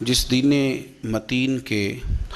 جس دین متین کے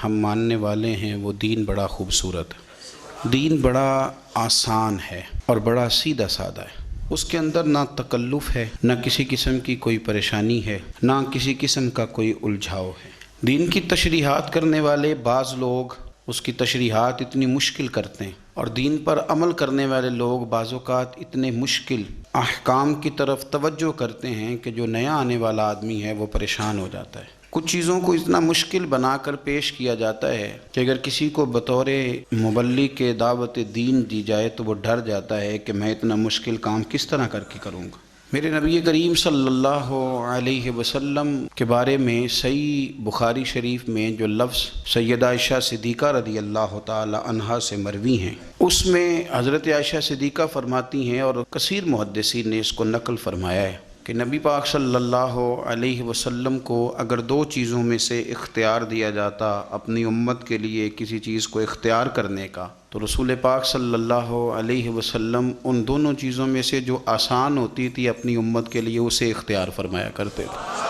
ہم ماننے والے ہیں وہ دین بڑا خوبصورت ہے، دین بڑا آسان ہے اور بڑا سیدھا سادہ ہے۔ اس کے اندر نہ تکلف ہے، نہ کسی قسم کی کوئی پریشانی ہے، نہ کسی قسم کا کوئی الجھاؤ ہے۔ دین کی تشریحات کرنے والے بعض لوگ اس کی تشریحات اتنی مشکل کرتے ہیں، اور دین پر عمل کرنے والے لوگ بعض اوقات اتنے مشکل احکام کی طرف توجہ کرتے ہیں کہ جو نیا آنے والا آدمی ہے وہ پریشان ہو جاتا ہے۔ کچھ چیزوں کو اتنا مشکل بنا کر پیش کیا جاتا ہے کہ اگر کسی کو بطور مبلغ کے دعوت دین دی جائے تو وہ ڈر جاتا ہے کہ میں اتنا مشکل کام کس طرح کر کے کروں گا۔ میرے نبی کریم صلی اللہ علیہ وسلم کے بارے میں صحیح بخاری شریف میں جو لفظ سیدہ عائشہ صدیقہ رضی اللہ تعالی عنہا سے مروی ہیں، اس میں حضرت عائشہ صدیقہ فرماتی ہیں، اور کثیر محدثین نے اس کو نقل فرمایا ہے، کہ نبی پاک صلی اللہ علیہ وسلم کو اگر دو چیزوں میں سے اختیار دیا جاتا اپنی امت کے لیے کسی چیز کو اختیار کرنے کا، تو رسول پاک صلی اللہ علیہ وسلم ان دونوں چیزوں میں سے جو آسان ہوتی تھی اپنی امت کے لیے اسے اختیار فرمایا کرتے تھے۔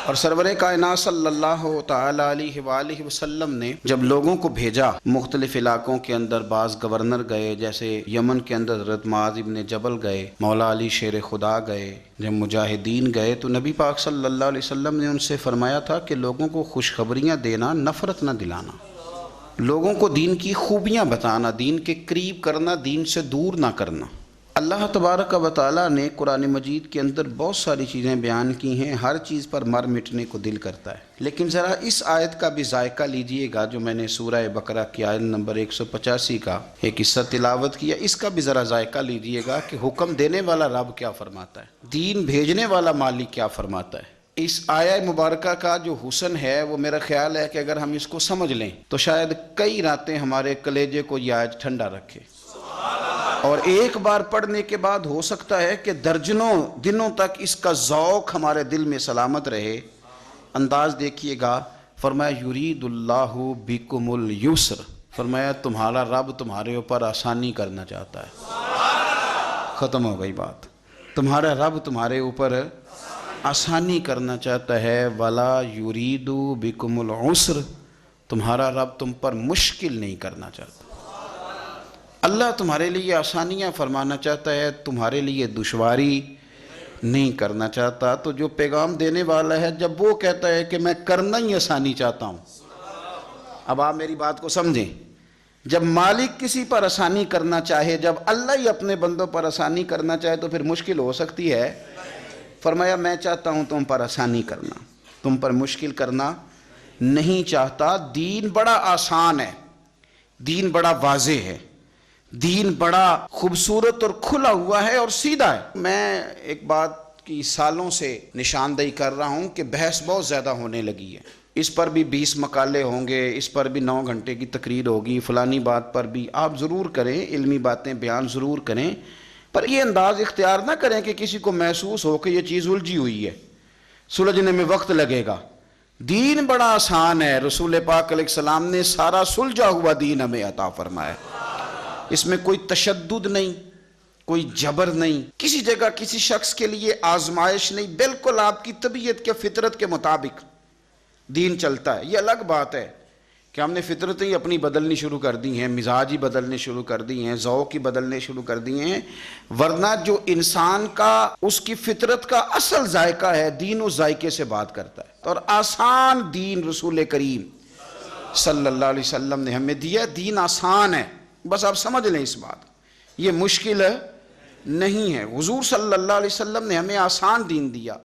اور سرور کائنات صلی اللہ تعالی علیہ وآلہ وسلم نے جب لوگوں کو بھیجا مختلف علاقوں کے اندر، بعض گورنر گئے، جیسے یمن کے اندر حضرت معاذ ابن جبل گئے، مولا علی شیر خدا گئے، جب مجاہدین گئے، تو نبی پاک صلی اللہ علیہ وسلم نے ان سے فرمایا تھا کہ لوگوں کو خوشخبریاں دینا، نفرت نہ دلانا، لوگوں کو دین کی خوبیاں بتانا، دین کے قریب کرنا، دین سے دور نہ کرنا۔ اللہ تبارک و تعالیٰ نے قرآن مجید کے اندر بہت ساری چیزیں بیان کی ہیں، ہر چیز پر مر مٹنے کو دل کرتا ہے، لیکن ذرا اس آیت کا بھی ذائقہ لیجئے گا جو میں نے سورہ بقرہ کی آیت نمبر 185 کا ایک حصہ تلاوت کیا، اس کا بھی ذرا ذائقہ لیجئے گا کہ حکم دینے والا رب کیا فرماتا ہے، دین بھیجنے والا مالک کیا فرماتا ہے۔ اس آیہ مبارکہ کا جو حسن ہے وہ میرا خیال ہے کہ اگر ہم اس کو سمجھ لیں تو شاید کئی راتیں ہمارے کلیجے کو یہ آیت ٹھنڈا رکھے، اور ایک بار پڑھنے کے بعد ہو سکتا ہے کہ درجنوں دنوں تک اس کا ذوق ہمارے دل میں سلامت رہے۔ انداز دیکھیے گا، فرمایا یرید اللہ بکم الیسر، فرمایا تمہارا رب تمہارے اوپر آسانی کرنا چاہتا ہے۔ ختم ہو گئی بات، تمہارا رب تمہارے اوپر آسانی کرنا چاہتا ہے۔ ولا یرید بکم العسر، تمہارا رب تم پر مشکل نہیں کرنا چاہتا۔ اللہ تمہارے لیے آسانیاں فرمانا چاہتا ہے، تمہارے لیے دشواری نہیں کرنا چاہتا۔ تو جو پیغام دینے والا ہے جب وہ کہتا ہے کہ میں کرنا ہی آسانی چاہتا ہوں، اب آپ میری بات کو سمجھیں، جب مالک کسی پر آسانی کرنا چاہے، جب اللہ ہی اپنے بندوں پر آسانی کرنا چاہے تو پھر مشکل ہو سکتی ہے؟ فرمایا میں چاہتا ہوں تم پر آسانی کرنا، تم پر مشکل کرنا نہیں چاہتا۔ دین بڑا آسان ہے، دین بڑا واضح ہے، دین بڑا خوبصورت اور کھلا ہوا ہے اور سیدھا ہے۔ میں ایک بات کی سالوں سے نشاندہی کر رہا ہوں کہ بحث بہت زیادہ ہونے لگی ہے، اس پر بھی 20 مقالے ہوں گے، اس پر بھی 9 گھنٹے کی تقریر ہوگی، فلانی بات پر بھی آپ ضرور کریں، علمی باتیں بیان ضرور کریں، پر یہ انداز اختیار نہ کریں کہ کسی کو محسوس ہو کہ یہ چیز الجھی ہوئی ہے، سلجھنے میں وقت لگے گا۔ دین بڑا آسان ہے، رسول پاک علیہ السلام نے سارا سلجھا ہوا دین ہمیں عطا فرمایا، اس میں کوئی تشدد نہیں، کوئی جبر نہیں، کسی جگہ کسی شخص کے لیے آزمائش نہیں، بالکل آپ کی طبیعت کے فطرت کے مطابق دین چلتا ہے۔ یہ الگ بات ہے کہ ہم نے فطرتیں ہی اپنی بدلنی شروع کر دی ہیں، مزاج ہی بدلنے شروع کر دی ہیں، ذوق ہی بدلنے شروع کر دی ہیں، ورنہ جو انسان کا اس کی فطرت کا اصل ذائقہ ہے، دین اس ذائقے سے بات کرتا ہے۔ اور آسان دین رسول کریم صلی اللہ علیہ وسلم نے ہمیں دیا، دین آسان ہے، بس آپ سمجھ لیں اس بات، یہ مشکل نہیں ہے۔ حضور صلی اللہ علیہ وسلم نے ہمیں آسان دین دیا۔